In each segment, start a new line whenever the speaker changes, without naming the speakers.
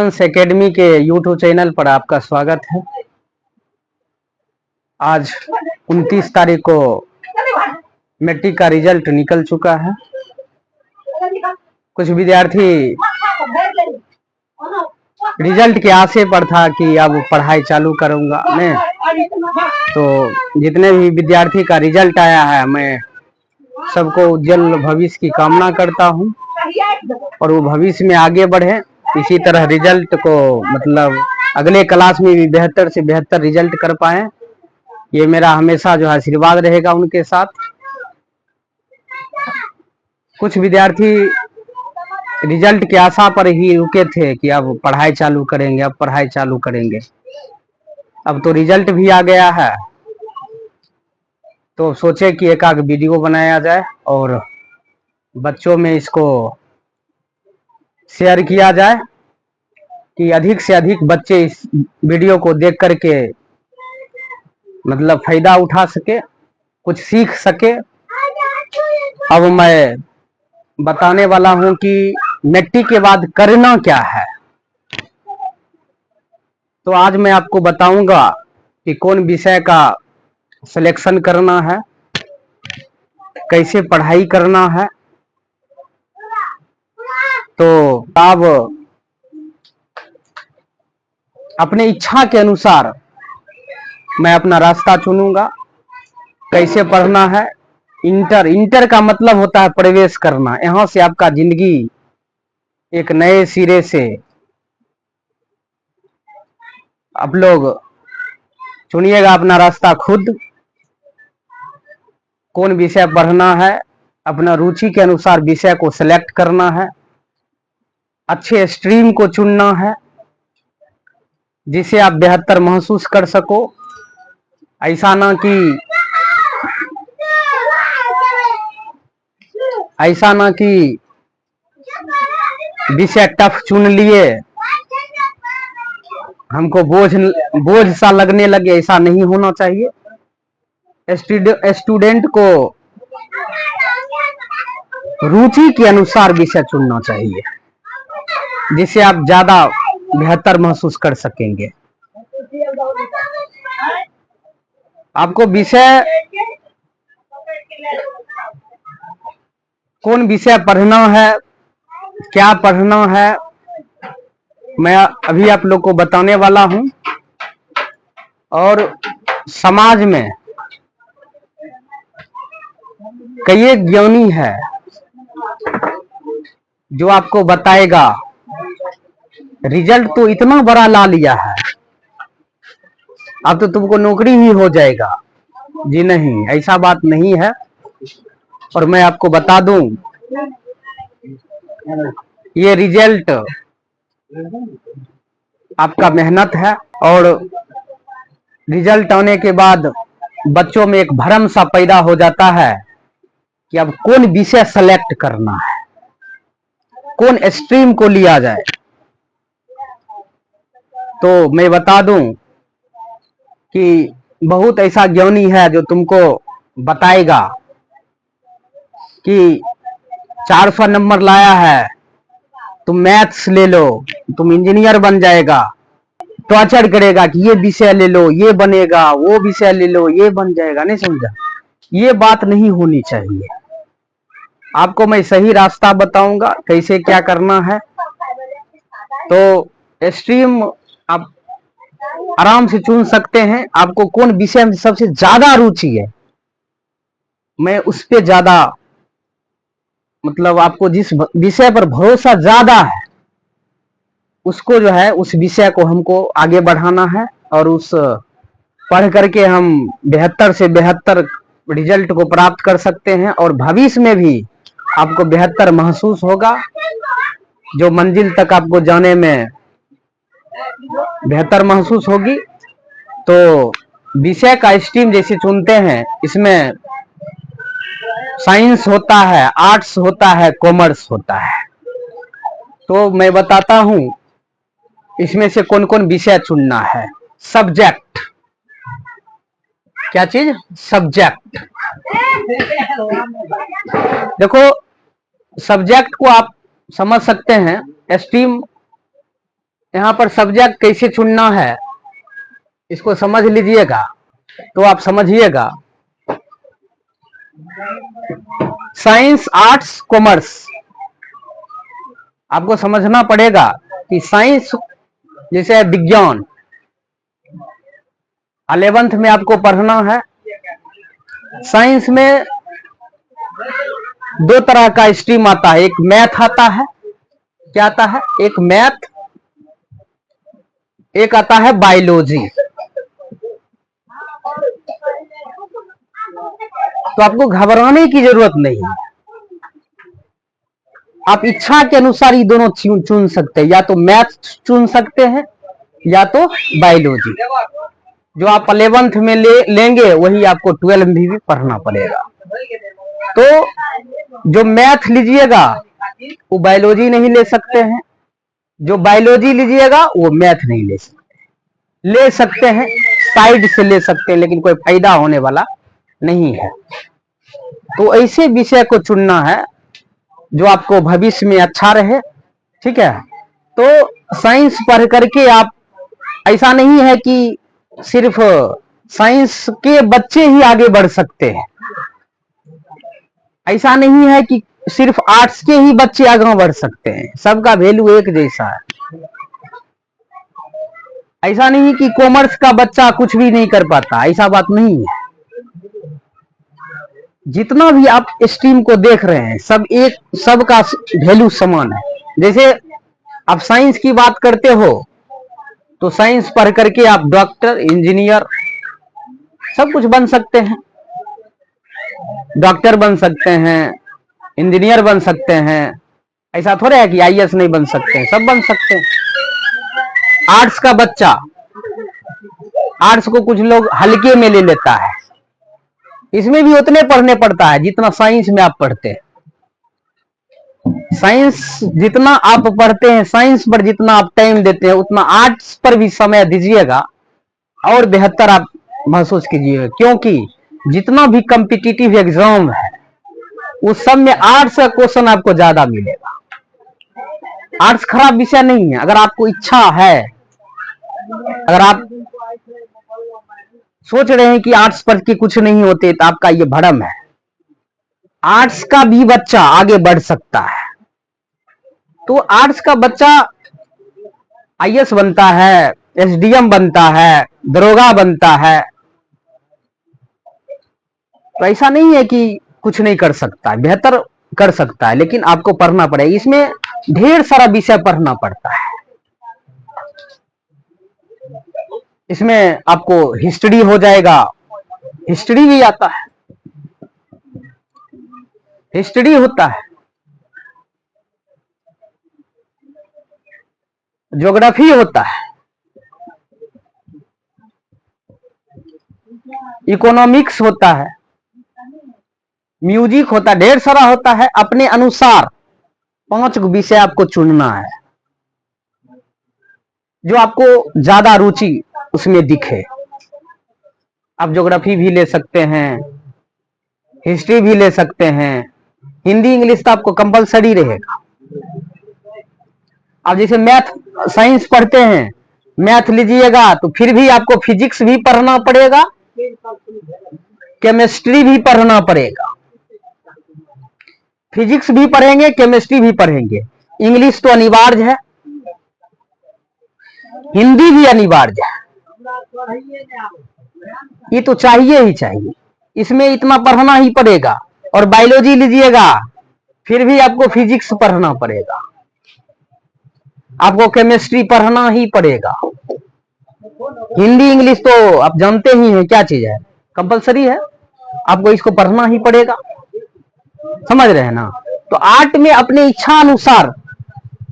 Science academy के YouTube channel पर आपका स्वागत है। आज 29 तारीख को मैट्रिक का रिजल्ट निकल चुका है। कुछ विद्यार्थी रिजल्ट के आशे पर था कि अब पढ़ाई चालू करूंगा मैं। तो जितने भी विद्यार्थी का रिजल्ट आया है, मैं सबको उज्जवल भविष्य की कामना करता हूं और वो भविष्य में आगे बढ़े। इसी तरह रिजल्ट को मतलब अगले क्लास में भी बेहतर से बेहतर रिजल्ट कर पाए, ये मेरा हमेशा जो है आशीर्वाद रहेगा उनके साथ। कुछ विद्यार्थी रिजल्ट की आशा पर ही रुके थे कि अब पढ़ाई चालू करेंगे, अब पढ़ाई चालू करेंगे। अब तो रिजल्ट भी आ गया है, तो सोचे कि एक आध वीडियो बनाया जाए और बच्चों में इसको शेयर किया जाए कि अधिक से अधिक बच्चे इस वीडियो को देख करके मतलब फायदा उठा सके, कुछ सीख सके। अब मैं बताने वाला हूं कि मैट्रिक के बाद करना क्या है। तो आज मैं आपको बताऊंगा कि कौन विषय का सिलेक्शन करना है, कैसे पढ़ाई करना है। तो आप अपने इच्छा के अनुसार मैं अपना रास्ता चुनूंगा। कैसे पढ़ना है, इंटर का मतलब होता है प्रवेश करना। यहां से आपका जिंदगी एक नए सिरे से आप लोग चुनिएगा अपना रास्ता खुद। कौन विषय पढ़ना है, अपना रुचि के अनुसार विषय को सिलेक्ट करना है। अच्छे स्ट्रीम को चुनना है जिसे आप बेहतर महसूस कर सको। ऐसा ना कि विषय टफ चुन लिए, हमको बोझ सा लगने लगे, ऐसा नहीं होना चाहिए। स्टूडेंट को रुचि के अनुसार विषय चुनना चाहिए जिसे आप ज्यादा बेहतर महसूस कर सकेंगे। आपको विषय कौन विषय पढ़ना है, क्या पढ़ना है, मैं अभी आप लोग को बताने वाला हूं। और समाज में कई एक ज्ञानी है जो आपको बताएगा रिजल्ट तो इतना बड़ा ला लिया है, अब तो तुमको नौकरी ही हो जाएगा। जी नहीं, ऐसा बात नहीं है। और मैं आपको बता दूं, ये रिजल्ट आपका मेहनत है। और रिजल्ट आने के बाद बच्चों में एक भ्रम सा पैदा हो जाता है कि अब कौन विषय सेलेक्ट करना है, कौन स्ट्रीम को लिया जाए। तो मैं बता दूं कि बहुत ऐसा ज्ञानी है जो तुमको बताएगा कि 400 नंबर लाया है, तुम मैथ्स ले लो, तुम इंजीनियर बन जाएगा। टॉर्चर करेगा कि ये विषय ले लो, ये बनेगा, वो विषय ले लो, ये बन जाएगा। नहीं समझा? ये बात नहीं होनी चाहिए। आपको मैं सही रास्ता बताऊंगा कैसे क्या करना है। तो स्ट्रीम आप आराम से चुन सकते हैं। आपको कौन विषय में सबसे ज्यादा रुचि है, मैं उस पे ज्यादा मतलब आपको जिस विषय पर भरोसा ज्यादा है उसको जो है उस विषय को हमको आगे बढ़ाना है और उस पढ़ करके हम बेहतर से बेहतर रिजल्ट को प्राप्त कर सकते हैं और भविष्य में भी आपको बेहतर महसूस होगा। जो मंजिल तक आपको जाने में बेहतर महसूस होगी। तो विषय का स्ट्रीम जैसे चुनते हैं, इसमें साइंस होता है, आर्ट्स होता है, कॉमर्स होता है। तो मैं बताता हूं इसमें से कौन कौन विषय चुनना है। सब्जेक्ट, क्या चीज? सब्जेक्ट। देखो, सब्जेक्ट को आप समझ सकते हैं, स्ट्रीम यहाँ पर सब्जेक्ट कैसे चुनना है इसको समझ लीजिएगा तो आप समझिएगा। साइंस, आर्ट्स, कॉमर्स आपको समझना पड़ेगा कि साइंस जैसे विज्ञान 11th में आपको पढ़ना है। साइंस में दो तरह का स्ट्रीम आता है, एक मैथ आता है, क्या आता है, एक मैथ, एक आता है बायोलॉजी। तो आपको घबराने की जरूरत नहीं है, आप इच्छा के अनुसार ही दोनों चुन सकते हैं, या तो मैथ चुन सकते हैं या तो बायोलॉजी। जो आप 11th में लेंगे वही आपको 12th में भी पढ़ना पड़ेगा। तो जो मैथ लीजिएगा वो बायोलॉजी नहीं ले सकते हैं, जो बायोलॉजी लीजिएगा वो मैथ नहीं ले सकते हैं, साइड से ले सकते हैं, लेकिन कोई फायदा होने वाला नहीं है। तो ऐसे विषय को चुनना है जो आपको भविष्य में अच्छा रहे, ठीक है। तो साइंस पढ़ करके आप, ऐसा नहीं है कि सिर्फ साइंस के बच्चे ही आगे बढ़ सकते हैं, ऐसा नहीं है कि सिर्फ आर्ट्स के ही बच्चे आगे बढ़ सकते हैं, सबका वैल्यू एक जैसा है। ऐसा नहीं कि कॉमर्स का बच्चा कुछ भी नहीं कर पाता, ऐसा बात नहीं है। जितना भी आप स्ट्रीम को देख रहे हैं सबका वैल्यू समान है। जैसे आप साइंस की बात करते हो तो साइंस पढ़ करके आप डॉक्टर, इंजीनियर सब कुछ बन सकते हैं, डॉक्टर बन सकते हैं, इंजीनियर बन सकते हैं। ऐसा थोड़ा है कि आईएएस नहीं बन सकते हैं, सब बन सकते हैं। आर्ट्स का बच्चा, आर्ट्स को कुछ लोग हल्के में ले लेता है, इसमें भी उतने पढ़ने पड़ता है जितना साइंस में आप पढ़ते हैं। साइंस जितना आप पढ़ते हैं, साइंस पर जितना आप टाइम देते हैं, उतना आर्ट्स पर भी समय दीजिएगा और बेहतर आप महसूस कीजिएगा। क्योंकि जितना भी कॉम्पिटिटिव एग्जाम है उस सब में आर्ट्स का क्वेश्चन आपको ज्यादा मिलेगा। आर्ट्स खराब विषय नहीं है, अगर आपको इच्छा है, अगर आप सोच रहे हैं कि आर्ट्स पढ़ के कुछ नहीं होते तो आपका ये भ्रम है। आर्ट्स का भी बच्चा आगे बढ़ सकता है। तो आर्ट्स का बच्चा आईएएस बनता है, एसडीएम बनता है, दरोगा बनता है। तो ऐसा नहीं है कि कुछ नहीं कर सकता, बेहतर कर सकता है, लेकिन आपको पढ़ना पड़ेगा। इसमें ढेर सारा विषय पढ़ना पड़ता है। इसमें आपको हिस्ट्री हो जाएगा, हिस्ट्री भी आता है, हिस्ट्री होता है, ज्योग्राफी होता है, इकोनॉमिक्स होता है, म्यूजिक होता है, ढेर सारा होता है। अपने अनुसार 5 विषय आपको चुनना है जो आपको ज्यादा रुचि उसमें दिखे। आप ज्योग्राफी भी ले सकते हैं, हिस्ट्री भी ले सकते हैं, हिंदी इंग्लिश तो आपको कंपलसरी रहेगा। आप जैसे मैथ साइंस पढ़ते हैं, मैथ लीजिएगा तो फिर भी आपको फिजिक्स भी पढ़ना पड़ेगा, केमिस्ट्री भी पढ़ना पड़ेगा। फिजिक्स भी पढ़ेंगे, केमिस्ट्री भी पढ़ेंगे, इंग्लिश तो अनिवार्य है, हिंदी भी अनिवार्य है, ये तो चाहिए ही चाहिए, इसमें इतना पढ़ना ही पड़ेगा। और बायोलॉजी लीजिएगा फिर भी आपको फिजिक्स पढ़ना पड़ेगा, आपको केमिस्ट्री पढ़ना ही पड़ेगा। हिंदी इंग्लिश तो आप जानते ही हैं क्या चीज है, कंपलसरी है, आपको इसको पढ़ना ही पड़ेगा। समझ रहे हैं ना। तो आर्ट में अपने इच्छा अनुसार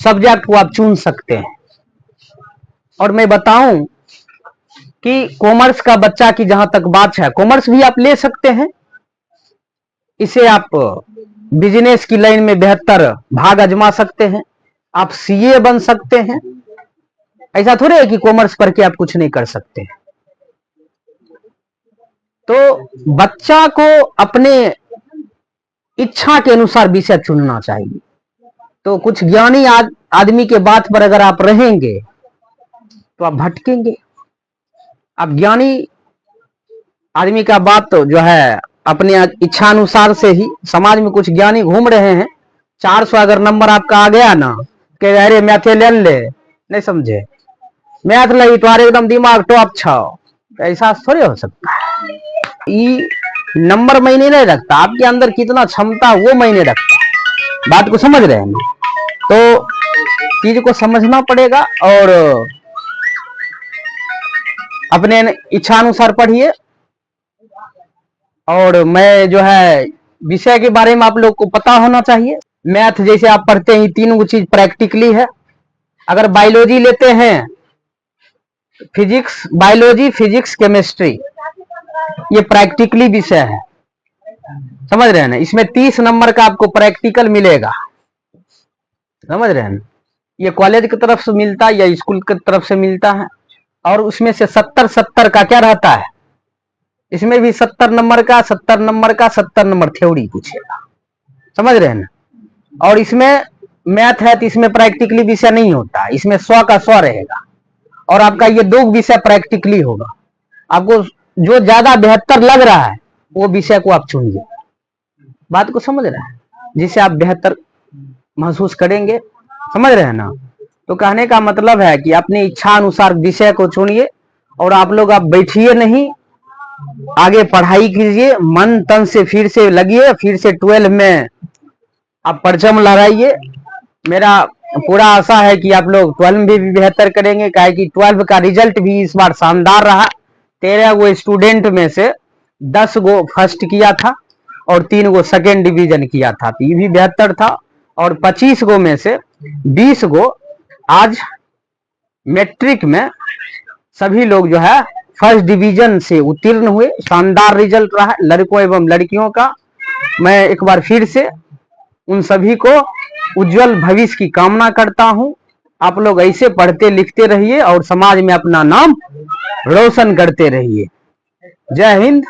सब्जेक्ट को आप चुन सकते हैं। और मैं बताऊं कि कॉमर्स का बच्चा की जहां तक बात है, कॉमर्स भी आप ले सकते हैं, इसे आप बिजनेस की लाइन में बेहतर भाग आजमा सकते हैं, आप सीए बन सकते हैं। ऐसा थोड़े है कि कॉमर्स पढ़ के आप कुछ नहीं कर सकते। तो बच्चा को अपने इच्छा के अनुसार विषय चुनना चाहिए। तो कुछ ज्ञानी आदमी के बात पर अगर आप रहेंगे तो आप भटकेंगे। अब ज्ञानी आदमी का बात तो जो है अपने इच्छा अनुसार से ही, समाज में कुछ ज्ञानी घूम रहे हैं, 400 अगर नंबर आपका आ गया ना कि अरे मैथे ले ले, नहीं समझे, मैथ लगी तुम्हारे एकदम दिमाग टॉप छाओ, ऐसा थोड़े हो सकता है। ये नंबर मायने नहीं रखता, आपके अंदर कितना क्षमता वो मायने रखता। बात को समझ रहे हैं ना? तो चीज को समझना पड़ेगा और अपने इच्छा अनुसार पढ़िए। और मैं जो है विषय के बारे में आप लोग को पता होना चाहिए। मैथ जैसे आप पढ़ते हैं, तीनों चीज प्रैक्टिकली है। अगर बायोलॉजी लेते हैं, फिजिक्स, बायोलॉजी, फिजिक्स, केमिस्ट्री, ये प्रैक्टिकली विषय है, समझ रहे हैं ना? इसमें 30 नंबर का आपको प्रैक्टिकल मिलेगा, समझ रहे हैं ना? ये कॉलेज की तरफ से मिलता है या स्कूल की तरफ से मिलता है। और उसमें से 70-70 का क्या रहता है, इसमें भी 70 नंबर का 70 नंबर का 70 नंबर थ्योरी पूछेगा, समझ रहे हैं ना? और इसमें मैथ है तो इसमें प्रैक्टिकली विषय नहीं होता, इसमें 100 का 100 रहेगा। और आपका ये 2 विषय प्रैक्टिकली होगा। आपको जो ज्यादा बेहतर लग रहा है वो विषय को आप चुनिए। बात को समझ रहे हैं? जिससे आप बेहतर महसूस करेंगे, समझ रहे हैं ना? तो कहने का मतलब है कि अपनी इच्छा अनुसार विषय को चुनिए और आप लोग आप बैठिए नहीं, आगे पढ़ाई कीजिए, मन तन से फिर से लगिए, फिर से 12 में आप परचम लहराइए। मेरा पूरा आशा है कि आप लोग 12 में भी बेहतर करेंगे, काहे कि 12 का रिजल्ट भी इस बार शानदार रहा। 13 गो स्टूडेंट में से 10 गो फर्स्ट किया था और 3 गो सेकेंड डिवीजन किया था, तो ये भी बेहतर था। और 25 गो में से 20 गो आज मैट्रिक में सभी लोग जो है फर्स्ट डिवीजन से उत्तीर्ण हुए। शानदार रिजल्ट रहा लड़कों एवं लड़कियों का। मैं एक बार फिर से उन सभी को उज्जवल भविष्य की कामना करता हूं। आप लोग ऐसे पढ़ते लिखते रहिए और समाज में अपना नाम रोशन करते रहिए। जय हिंद।